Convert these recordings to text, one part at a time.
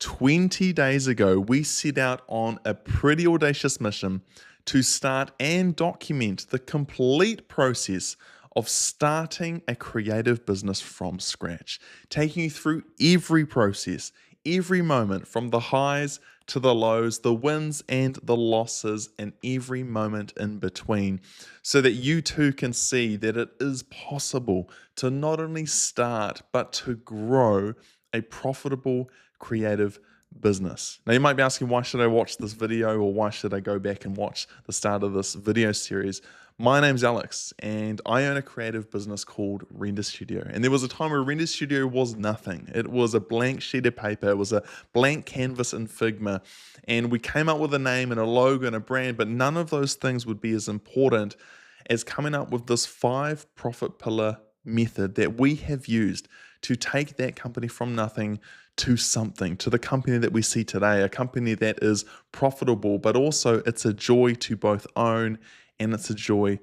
20 days ago, we set out on a pretty audacious mission to start and document the complete process of starting a creative business from scratch, taking you through every process, every moment, from the highs to the lows, the wins and the losses, and every moment in between, so that you too can see that it is possible to not only start but to grow a profitable creative business. Now you might be asking, why should I watch this video, or why should I go back and watch the start of this video series? My name's Alex and I own a creative business called Vera Studio. And there was a time where Vera Studio was nothing. It was a blank sheet of paper. It was a blank canvas in Figma. And we came up with a name and a logo and a brand, but none of those things would be as important as coming up with this 5 profit pillar method that we have used to take that company from nothing to something, to the company that we see today, a company that is profitable, but also it's a joy to both own and it's a joy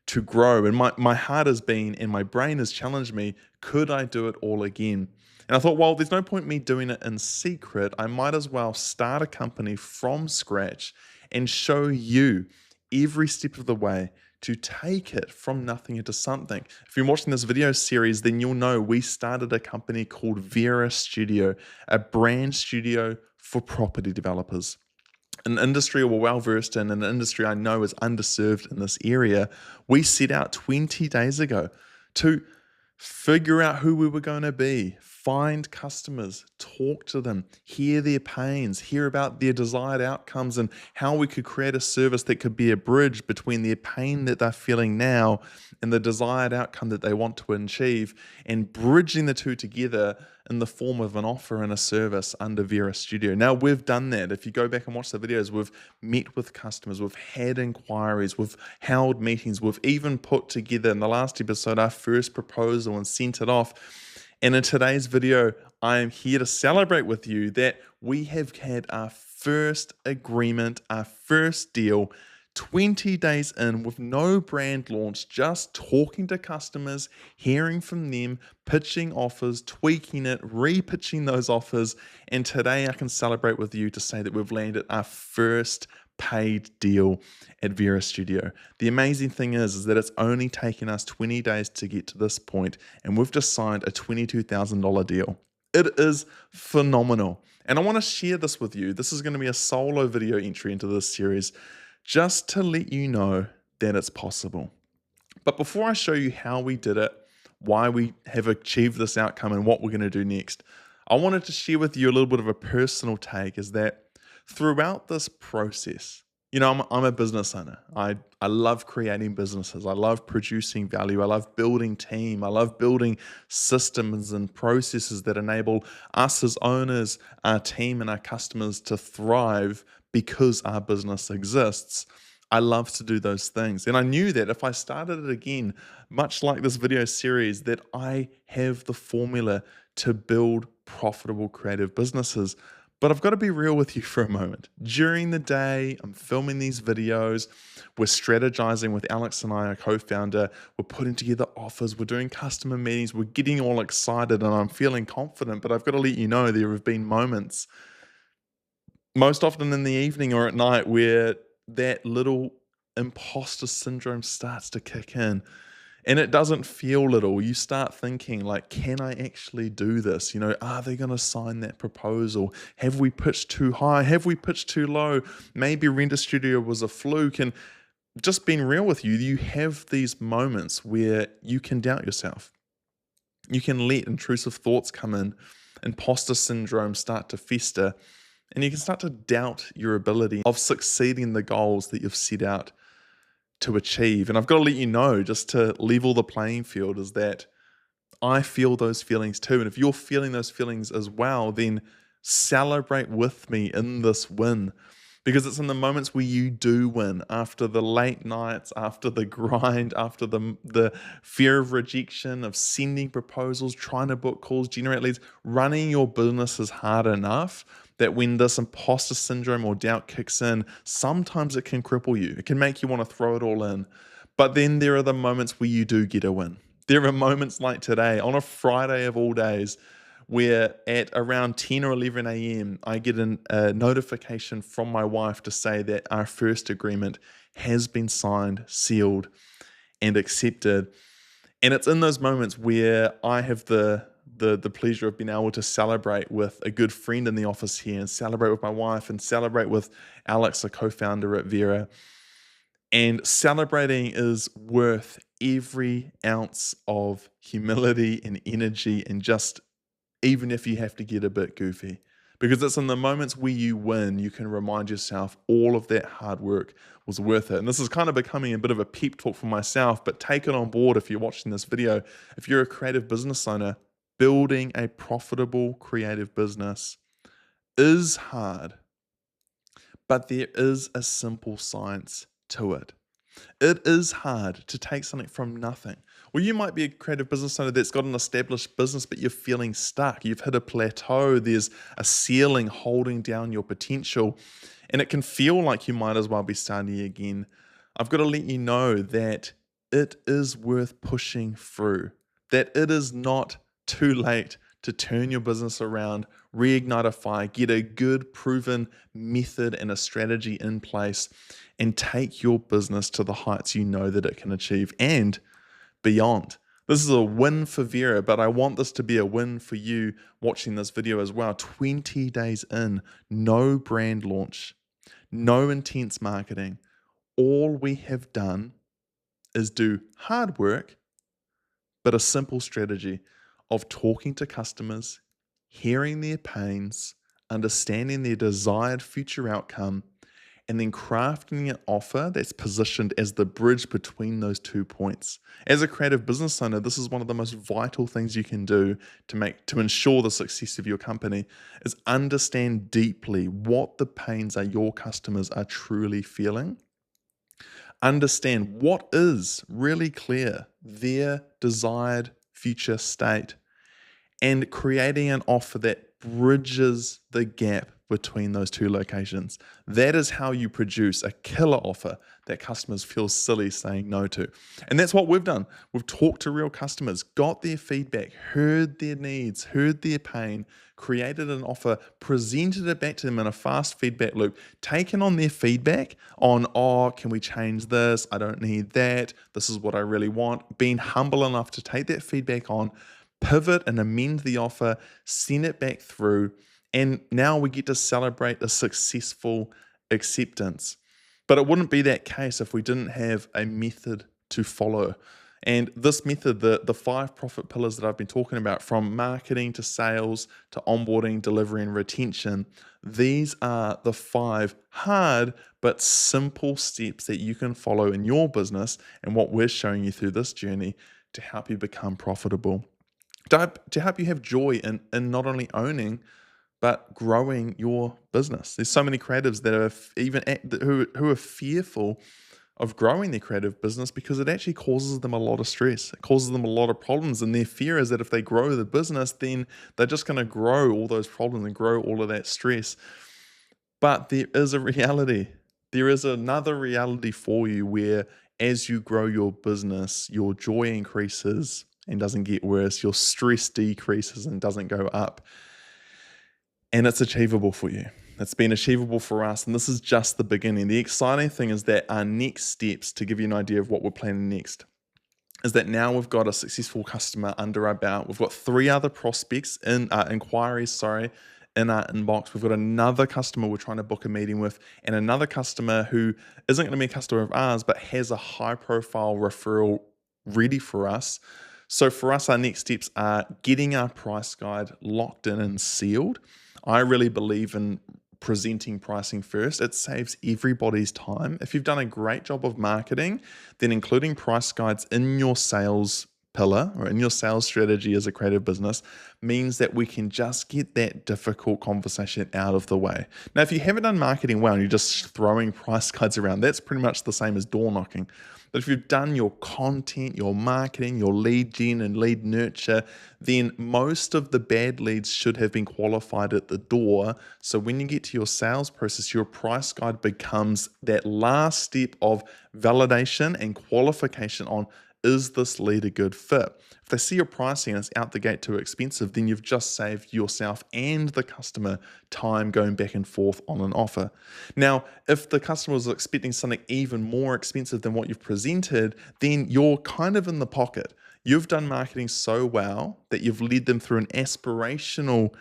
to grow. And my heart has been, and my brain has challenged me, could I do it all again? And I thought, well, there's no point me doing it in secret. I might as well start a company from scratch and show you every step of the way to take it from nothing into something. If you're watching this video series, then you'll know we started a company called Vera Studio, a brand studio for property developers. An industry we're well versed in, and an industry I know is underserved in this area. We set out 20 days ago to figure out who we were going to be, find customers, talk to them, hear their pains, hear about their desired outcomes, and how we could create a service that could be a bridge between their pain that they're feeling now and the desired outcome that they want to achieve, and bridging the two together in the form of an offer and a service under Vera Studio. Now, we've done that. If you go back and watch the videos, we've met with customers, we've had inquiries, we've held meetings, we've even put together in the last episode our first proposal and sent it off. And in today's video, I am here to celebrate with you that we have had our first agreement, our first deal, 20 days in, with no brand launch, just talking to customers, hearing from them, pitching offers, tweaking it, re-pitching those offers. And today I can celebrate with you to say that we've landed our first paid deal at Vera Studio. The amazing thing is that it's only taken us 20 days to get to this point, and we've just signed a $22,000 deal. It is phenomenal. And I want to share this with you. This is going to be a solo video entry into this series, just to let you know that it's possible. But before I show you how we did it, why we have achieved this outcome, and what we're going to do next, I wanted to share with you a little bit of a personal take, is that throughout this process, you know, I'm a business owner. I love creating businesses. I love producing value. I love building team. I love building systems and processes that enable us as owners, our team, and our customers to thrive because our business exists. I love to do those things. And I knew that if I started it again, much like this video series, that I have the formula to build profitable creative businesses. But I've got to be real with you for a moment. During the day, I'm filming these videos. We're strategizing with Alex and I, our co-founder. We're putting together offers. We're doing customer meetings. We're getting all excited and I'm feeling confident. But I've got to let you know there have been moments, most often in the evening or at night, where that little imposter syndrome starts to kick in. And it doesn't feel little. You start thinking like, can I actually do this? You know, are they going to sign that proposal? Have we pitched too high? Have we pitched too low? Maybe Render Studio was a fluke. And just being real with you, you have these moments where you can doubt yourself. You can let intrusive thoughts come in, imposter syndrome start to fester, and you can start to doubt your ability of succeeding in the goals that you've set out to achieve. And I've got to let you know, just to level the playing field, is that I feel those feelings too. And if you're feeling those feelings as well, then celebrate with me in this win, because it's in the moments where you do win, after the late nights, after the grind, after the fear of rejection, of sending proposals, trying to book calls, generate leads. Running your business is hard enough that when this imposter syndrome or doubt kicks in, sometimes it can cripple you. It can make you want to throw it all in. But then there are the moments where you do get a win. There are moments like today, on a Friday of all days, where at around 10 or 11 a.m., I get a notification from my wife to say that our first agreement has been signed, sealed, and accepted. And it's in those moments where I have the pleasure of being able to celebrate with a good friend in the office here, and celebrate with my wife, and celebrate with Alex, a co-founder at Vera. And celebrating is worth every ounce of humility and energy, and just even if you have to get a bit goofy. Because it's in the moments where you win, you can remind yourself all of that hard work was worth it. And this is kind of becoming a bit of a pep talk for myself, but take it on board if you're watching this video. If you're a creative business owner, building a profitable creative business is hard, but there is a simple science to it. It is hard to take something from nothing. Or you might be a creative business owner that's got an established business, but you're feeling stuck. You've hit a plateau. There's a ceiling holding down your potential, and it can feel like you might as well be starting again. I've got to let you know that it is worth pushing through, that it is not too late to turn your business around, reignite a fire, get a good proven method and a strategy in place, and take your business to the heights you know that it can achieve and beyond. This is a win for Vera, but I want this to be a win for you watching this video as well. 20 days in, no brand launch, no intense marketing. All we have done is do hard work, but a simple strategy of talking to customers, hearing their pains, understanding their desired future outcome, and then crafting an offer that's positioned as the bridge between those 2 points. As a creative business owner, this is one of the most vital things you can do to ensure the success of your company, is understand deeply what the pains are your customers are truly feeling. Understand what is really clear their desired future state, and creating an offer that bridges the gap between those two locations. That is how you produce a killer offer that customers feel silly saying no to. And that's what we've done. We've talked to real customers, got their feedback, heard their needs, heard their pain, created an offer, presented it back to them in a fast feedback loop, taken on their feedback on, oh, can we change this? I don't need that. This is what I really want. Being humble enough to take that feedback on, pivot and amend the offer, send it back through, and now we get to celebrate a successful acceptance. But it wouldn't be that case if we didn't have a method to follow. And this method, the 5 profit pillars that I've been talking about, from marketing to sales to onboarding, delivery, and retention, these are the 5 hard but simple steps that you can follow in your business, and what we're showing you through this journey to help you become profitable. To help you have joy in not only owning, but growing your business. There's so many creatives that are who are fearful of growing their creative business because it actually causes them a lot of stress. It causes them a lot of problems, and their fear is that if they grow the business, then they're just going to grow all those problems and grow all of that stress. But there is a reality. There is another reality for you where, as you grow your business, your joy increases and doesn't get worse. Your stress decreases and doesn't go up. And it's achievable for you. It's been achievable for us, and this is just the beginning. The exciting thing is that our next steps, to give you an idea of what we're planning next, is that now we've got a successful customer under our belt. We've got 3 other prospects in inquiries, in our inbox. We've got another customer we're trying to book a meeting with, and another customer who isn't going to be a customer of ours, but has a high-profile referral ready for us. So for us, our next steps are getting our price guide locked in and sealed. I really believe in presenting pricing first. It saves everybody's time. If you've done a great job of marketing, then including price guides in your sales pillar or in your sales strategy as a creative business means that we can just get that difficult conversation out of the way. Now, if you haven't done marketing well and you're just throwing price guides around, that's pretty much the same as door knocking. But if you've done your content, your marketing, your lead gen and lead nurture, then most of the bad leads should have been qualified at the door. So when you get to your sales process, your price guide becomes that last step of validation and qualification on, is this lead a good fit? If they see your pricing and it's out the gate too expensive, then you've just saved yourself and the customer time going back and forth on an offer. Now, if the customer was expecting something even more expensive than what you've presented, then you're kind of in the pocket. You've done marketing so well that you've led them through an aspirational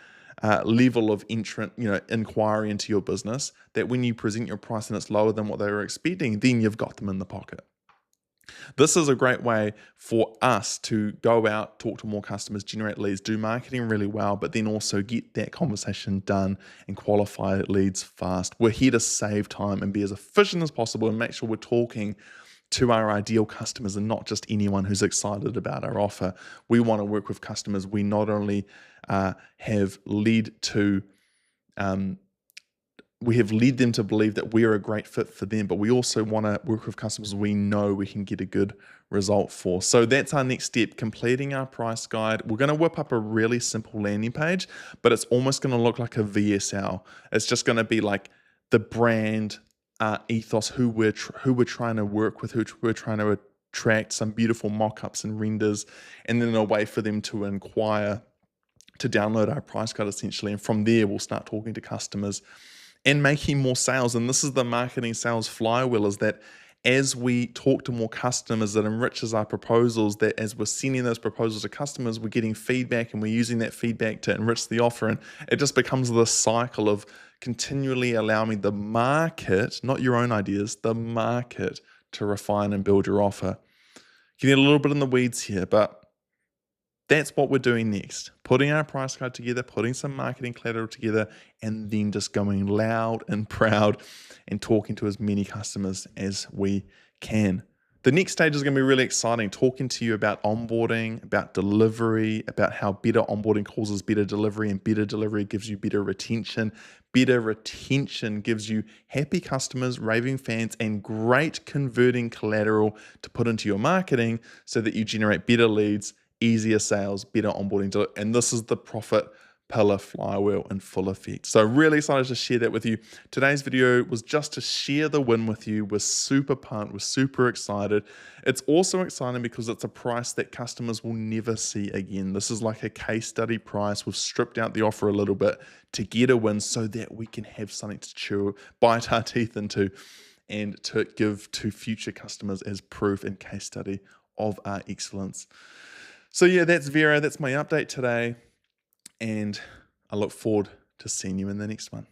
level of inquiry into your business, that when you present your price and it's lower than what they were expecting, then you've got them in the pocket. This is a great way for us to go out, talk to more customers, generate leads, do marketing really well, but then also get that conversation done and qualify leads fast. We're here to save time and be as efficient as possible and make sure we're talking to our ideal customers and not just anyone who's excited about our offer. We want to work with customers we not only have led to we have led them to believe that we're a great fit for them, but we also want to work with customers we know we can get a good result for. So that's our next step, completing our price guide. We're going to whip up a really simple landing page, but it's almost going to look like a VSL. It's just going to be like the brand ethos, who we're trying to work with, who we're trying to attract, some beautiful mock-ups and renders, and then a way for them to inquire, to download our price guide essentially. And from there, we'll start talking to customers and making more sales. And this is the marketing sales flywheel, is that as we talk to more customers, it enriches our proposals, that as we're sending those proposals to customers, we're getting feedback and we're using that feedback to enrich the offer. And it just becomes this cycle of continually allowing the market, not your own ideas, the market to refine and build your offer. Getting a little bit in the weeds here, but that's what we're doing next. Putting our price guide together, putting some marketing collateral together, and then just going loud and proud and talking to as many customers as we can. The next stage is going to be really exciting, talking to you about onboarding, about delivery, about how better onboarding causes better delivery, and better delivery gives you better retention. Better retention gives you happy customers, raving fans, and great converting collateral to put into your marketing so that you generate better leads, easier sales, better onboarding. And this is the profit pillar flywheel in full effect. So really excited to share that with you. Today's video was just to share the win with you. We're super pumped. We're super excited. It's also exciting because it's a price that customers will never see again. This is like a case study price. We've stripped out the offer a little bit to get a win so that we can have something to chew, bite our teeth into, and to give to future customers as proof and case study of our excellence. So yeah, that's Vera. That's my update today. And I look forward to seeing you in the next one.